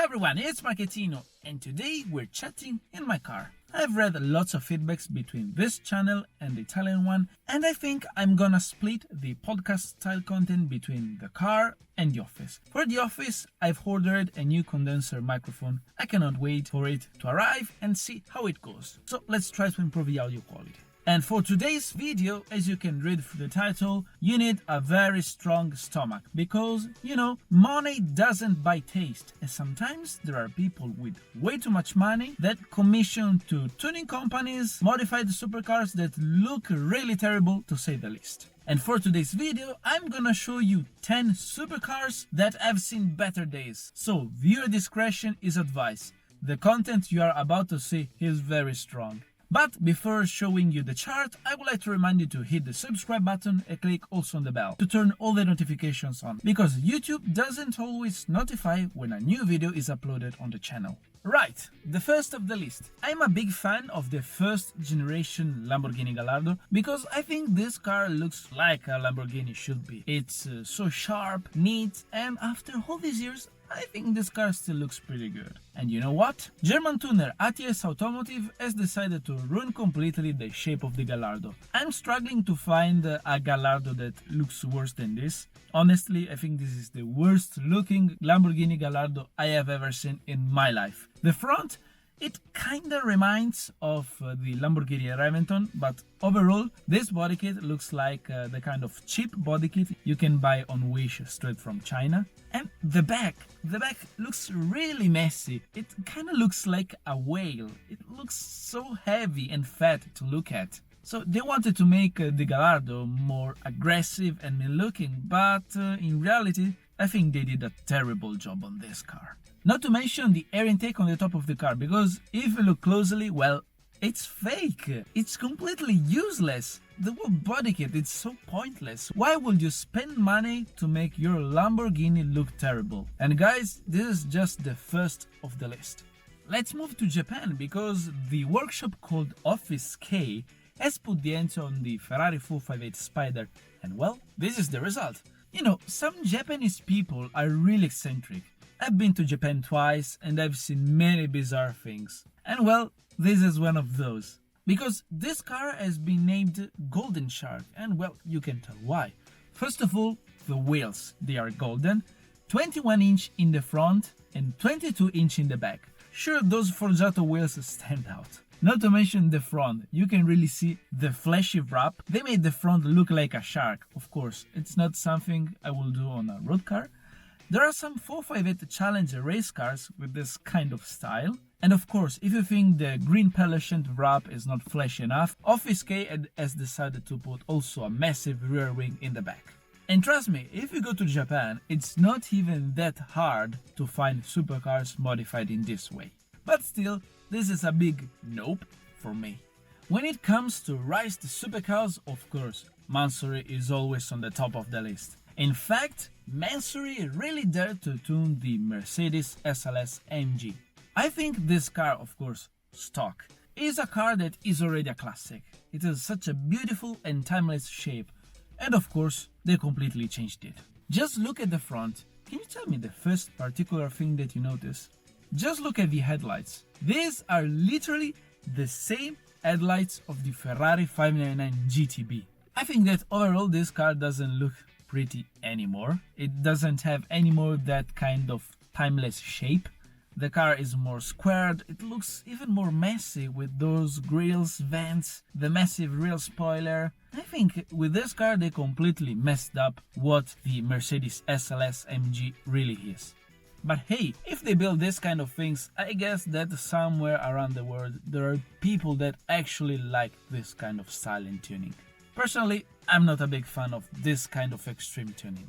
Ciao everyone, it's Marchettino, and today we're chatting in my car. I've read lots of feedbacks between this channel and the Italian one, and I think I'm gonna split the podcast style content between the car and the office. For the office, I've ordered a new condenser microphone. I cannot wait for it to arrive and see how it goes. So let's try to improve the audio quality. And for today's video, as you can read through the title, you need a very strong stomach because, money doesn't buy taste, and sometimes there are people with way too much money that commission to tuning companies modified supercars that look really terrible, to say the least. And for today's video, I'm gonna show you 10 supercars that have seen better days. So viewer discretion is advised. The content you are about to see is very strong. But before showing you the chart, I would like to remind you to hit the subscribe button and click also on the bell to turn all the notifications on, because YouTube doesn't always notify when a new video is uploaded on the channel. Right, the first of the list. I'm a big fan of the first generation Lamborghini Gallardo because I think this car looks like a Lamborghini should be. It's so sharp, neat, and after all these years, I think this car still looks pretty good. And you know what? German tuner ATS Automotive has decided to ruin completely the shape of the Gallardo. I'm struggling to find a Gallardo that looks worse than this. Honestly, I think this is the worst looking Lamborghini Gallardo I have ever seen in my life. The front, it kinda reminds of the Lamborghini Veneno, but overall, this body kit looks like the kind of cheap body kit you can buy on Wish straight from China. And the back looks really messy. It kinda looks like a whale. It looks so heavy and fat to look at. So they wanted to make the Gallardo more aggressive and mean looking, but in reality, I think they did a terrible job on this car. Not to mention the air intake on the top of the car, because if you look closely, well, it's fake. It's completely useless. The whole body kit is so pointless. Why would you spend money to make your Lamborghini look terrible? And guys, this is just the first of the list. Let's move to Japan, because the workshop called Office K has put the end on the Ferrari 458 Spider, and well, this is the result. Some Japanese people are really eccentric. I've been to Japan twice and I've seen many bizarre things. And well, this is one of those. Because this car has been named Golden Shark, and well, you can tell why. First of all, the wheels, they are golden, 21 inch in the front and 22 inch in the back. Sure, those Forgiato wheels stand out. Not to mention the front, you can really see the flashy wrap. They made the front look like a shark. Of course, it's not something I will do on a road car. There are some 458 Challenger race cars with this kind of style. And of course, if you think the green pearlescent wrap is not flashy enough, Office K has decided to put also a massive rear wing in the back. And trust me, if you go to Japan, it's not even that hard to find supercars modified in this way. But still, this is a big nope for me. When it comes to raced supercars, of course, Mansory is always on the top of the list. In fact, Mansory really dared to tune the Mercedes SLS AMG. I think this car, of course, stock, is a car that is already a classic. It has such a beautiful and timeless shape, and of course, they completely changed it. Just look at the front. Can you tell me the first particular thing that you notice? Just look at the headlights. These are literally the same headlights of the Ferrari 599 GTB. I think that overall this car doesn't look pretty anymore. It doesn't have anymore that kind of timeless shape. The car is more squared, it looks even more messy with those grills, vents, the massive rear spoiler. I think with this car they completely messed up what the Mercedes SLS AMG really is. But hey, if they build this kind of things, I guess that somewhere around the world there are people that actually like this kind of style and tuning. Personally, I'm not a big fan of this kind of extreme tuning.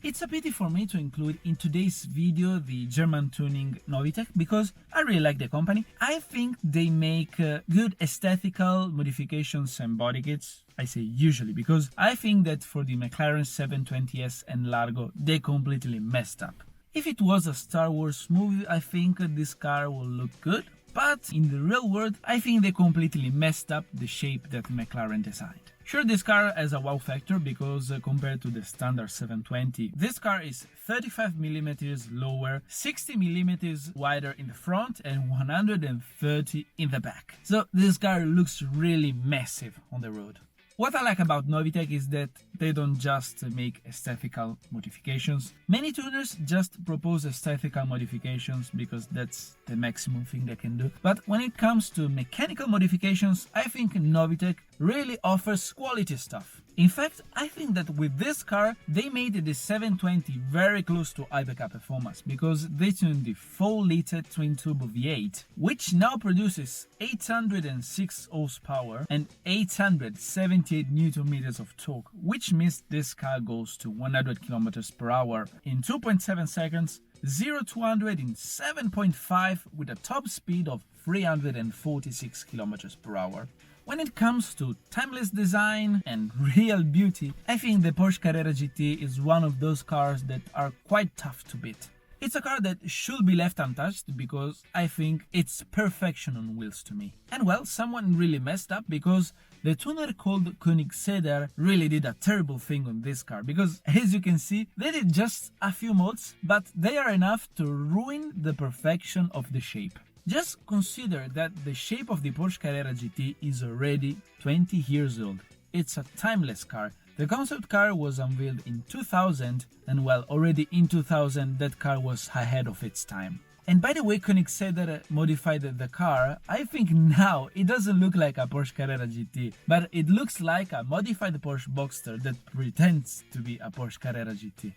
It's a pity for me to include in today's video the German tuning Novitec because I really like the company. I think they make good aesthetical modifications and body kits. I say usually because I think that for the McLaren 720S and Largo they completely messed up. If it was a Star Wars movie, I think this car will look good, but in the real world I think they completely messed up the shape that McLaren designed. Sure, this car has a wow factor because compared to the standard 720, this car is 35mm lower, 60mm wider in the front and 130 in the back. So this car looks really massive on the road. What I like about Novitec is that they don't just make aesthetical modifications. Many tuners just propose aesthetical modifications because that's the maximum thing they can do. But when it comes to mechanical modifications, I think Novitec really offers quality stuff. In fact, I think that with this car, they made the 720 very close to hypercar performance because they tuned the 4-liter twin-turbo V8, which now produces 806 horsepower and 878 Nm of torque, which means this car goes to 100 km per hour in 2.7 seconds, 0-100 in 7.5 with a top speed of 346 km per hour. When it comes to timeless design and real beauty, I think the Porsche Carrera GT is one of those cars that are quite tough to beat. It's a car that should be left untouched because I think it's perfection on wheels to me. And well, someone really messed up because the tuner called Koenigsegg really did a terrible thing on this car because, as you can see, they did just a few mods, but they are enough to ruin the perfection of the shape. Just consider that the shape of the Porsche Carrera GT is already 20 years old. It's a timeless car. The concept car was unveiled in 2000 and well, already in 2000 that car was ahead of its time. And by the way, Koenigsegg modified the car. I think now it doesn't look like a Porsche Carrera GT, but it looks like a modified Porsche Boxster that pretends to be a Porsche Carrera GT.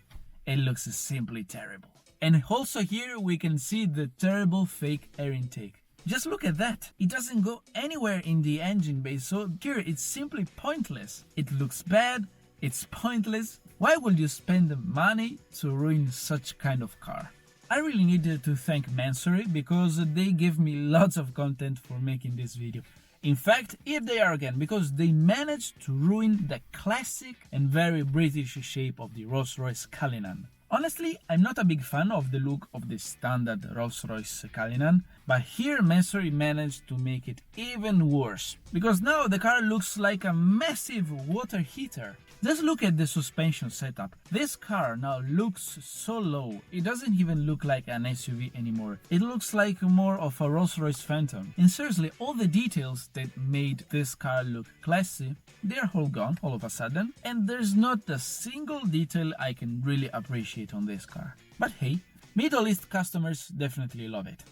It looks simply terrible. And also here we can see the terrible fake air intake. Just look at that. It doesn't go anywhere in the engine bay, so here it's simply pointless. It looks bad, it's pointless. Why would you spend the money to ruin such kind of car? I really needed to thank Mansory because they gave me lots of content for making this video. In fact, here they are again, because they managed to ruin the classic and very British shape of the Rolls-Royce Cullinan. Honestly, I'm not a big fan of the look of the standard Rolls-Royce Cullinan, but here Mansory managed to make it even worse, because now the car looks like a massive water heater. Just look at the suspension setup. This car now looks so low, it doesn't even look like an SUV anymore. It looks like more of a Rolls-Royce Phantom. And seriously, all the details that made this car look classy, they're all gone all of a sudden, and there's not a single detail I can really appreciate on this car. But hey, Middle East customers definitely love it.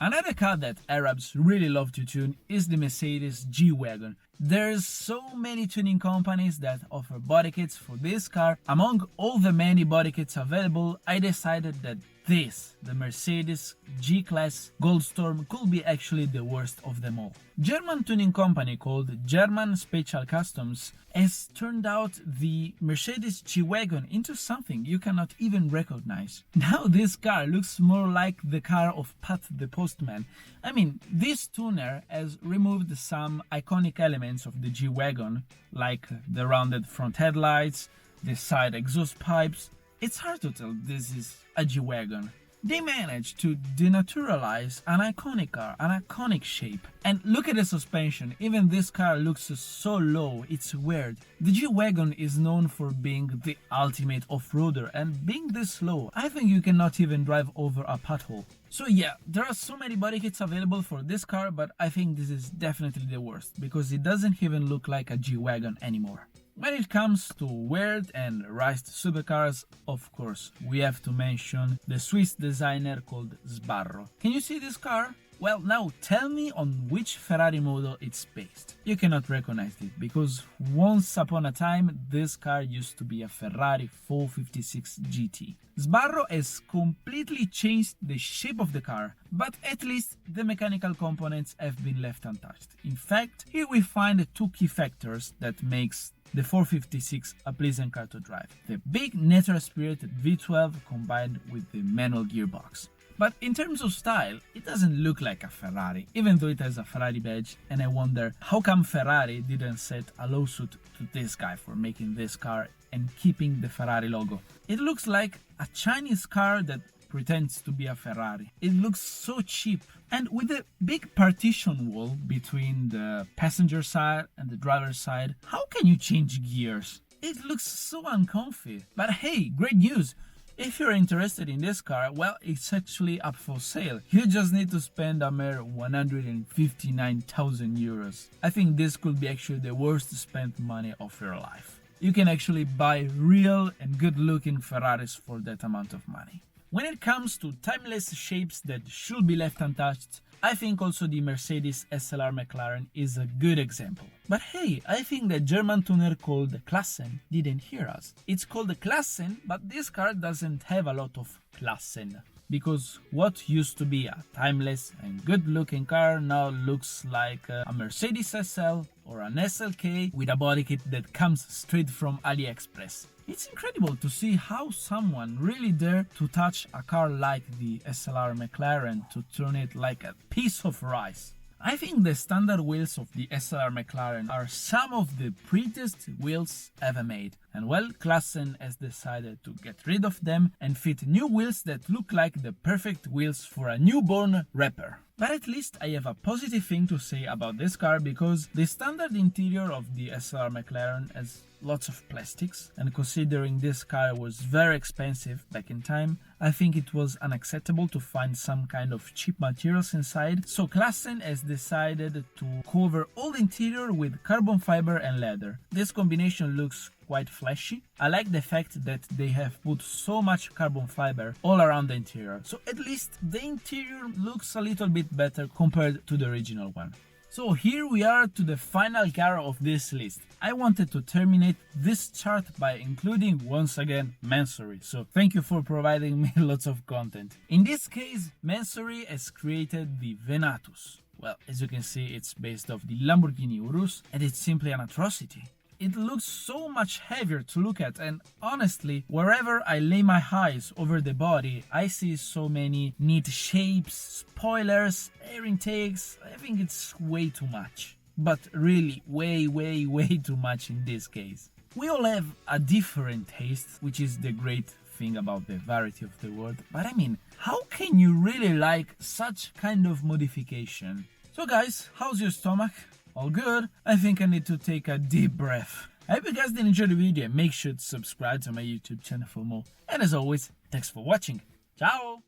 Another car that Arabs really love to tune is the Mercedes G Wagon. There's so many tuning companies that offer body kits for this car. Among all the many body kits available, I decided that the Mercedes G-Class Goldstorm could be actually the worst of them all. German tuning company called German Special Customs has turned out the Mercedes G-Wagon into something you cannot even recognize. Now this car looks more like the car of Pat the Postman. I mean, this tuner has removed some iconic elements of the G-Wagon, like the rounded front headlights, the side exhaust pipes. It's hard to tell this is a G-Wagon. They managed to denaturalize an iconic car, an iconic shape. And look at the suspension, even this car looks so low, it's weird. The G-Wagon is known for being the ultimate off-roader, and being this low, I think you cannot even drive over a pothole. So yeah, there are so many body kits available for this car, but I think this is definitely the worst, because it doesn't even look like a G-Wagon anymore. When it comes to weird and raced supercars, of course, we have to mention the Swiss designer called Baro. Can you see this car? Well, now tell me on which Ferrari model it's based. You cannot recognize it, because once upon a time this car used to be a Ferrari 456 GT. Sbarro has completely changed the shape of the car, but at least the mechanical components have been left untouched. In fact, here we find two key factors that makes the 456 a pleasant car to drive. The big natural aspirated V12 combined with the manual gearbox. But in terms of style, it doesn't look like a Ferrari, even though it has a Ferrari badge, and I wonder how come Ferrari didn't set a lawsuit to this guy for making this car and keeping the Ferrari logo. It looks like a Chinese car that pretends to be a Ferrari. It looks so cheap. And with a big partition wall between the passenger side and the driver's side, how can you change gears? It looks so uncomfy. But hey, great news! If you're interested in this car, well, it's actually up for sale. You just need to spend a mere 159,000 euros. I think this could be actually the worst spent money of your life. You can actually buy real and good looking Ferraris for that amount of money. When it comes to timeless shapes that should be left untouched, I think also the Mercedes SLR McLaren is a good example. But hey, I think the German tuner called Klassen didn't hear us. It's called the Klassen, but this car doesn't have a lot of Klassen. Because what used to be a timeless and good looking car now looks like a Mercedes SL or an SLK with a body kit that comes straight from AliExpress. It's incredible to see how someone really dared to touch a car like the SLR McLaren to turn it like a piece of rice. I think the standard wheels of the SLR McLaren are some of the prettiest wheels ever made. And well, Klassen has decided to get rid of them and fit new wheels that look like the perfect wheels for a newborn rapper. But at least I have a positive thing to say about this car because the standard interior of the SLR McLaren has lots of plastics, and considering this car was very expensive back in time, I think it was unacceptable to find some kind of cheap materials inside, so Klassen has decided to cover all the interior with carbon fiber and leather. This combination looks quite flashy. I like the fact that they have put so much carbon fiber all around the interior, so at least the interior looks a little bit better compared to the original one. So here we are to the final car of this list. I wanted to terminate this chart by including once again Mansory, so thank you for providing me lots of content. In this case, Mansory has created the Venatus. Well, as you can see, it's based off the Lamborghini Urus and it's simply an atrocity. It looks so much heavier to look at, and honestly, wherever I lay my eyes over the body, I see so many neat shapes, spoilers, air intakes. I think it's way too much. But really, way too much in this case. We all have a different taste, which is the great thing about the variety of the world. But I mean, how can you really like such kind of modification? So guys, how's your stomach? All good? I think I need to take a deep breath. I hope you guys did enjoy the video. Make sure to subscribe to my YouTube channel for more. And as always, thanks for watching. Ciao!